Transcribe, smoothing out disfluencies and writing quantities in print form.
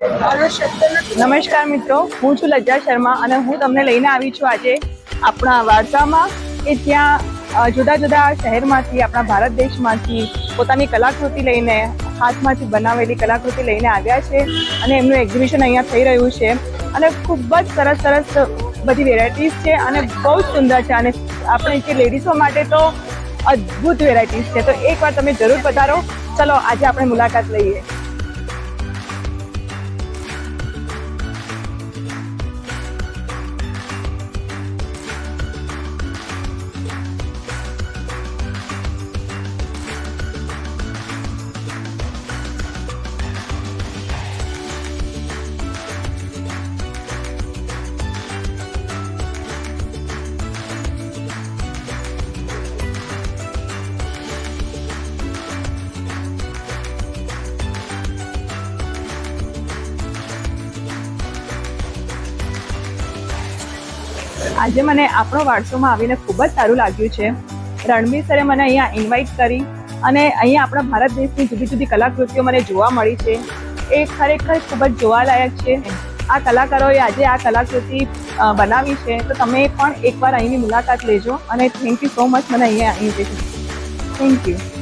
નમસ્કાર મિત્રો, હું છું લજ્જા શર્મા અને હું તમને લઈને આવી છું આજે આપણા વારસામાં કે જ્યાં જુદા જુદા શહેરમાંથી આપણા ભારત દેશમાંથી પોતાની કલાકૃતિ લઈને હાથમાંથી બનાવેલી કલાકૃતિ લઈને આવ્યા છે અને એમનું એક્ઝિબિશન અહીંયા થઈ રહ્યું છે અને ખૂબ જ સરસ સરસ બધી વેરાયટીઝ છે અને બહુ જ સુંદર છે અને આપણે જે લેડીઝો માટે તો અદ્ભુત વેરાયટીઝ છે. તો એકવાર તમે જરૂર પધારો. ચલો આજે આપણે મુલાકાત લઈએ. આજે મને આપણો વારસોમાં આવીને ખૂબ જ સારું લાગ્યું છે. રણબીર સરે મને અહીંયા ઇન્વાઇટ કરી અને અહીંયા આપણા ભારત દેશની જુદી જુદી કલાકૃતિઓ મને જોવા મળી છે. એ ખરેખર ખૂબ જ જોવાલાયક છે. આ કલાકારોએ આજે આ કલાકૃતિ બનાવી છે, તો તમે પણ એકવાર અહીંની મુલાકાત લેજો અને થેન્ક યુ સો મચ મને અહીંયા ઇન્વિટેશન. Thank you.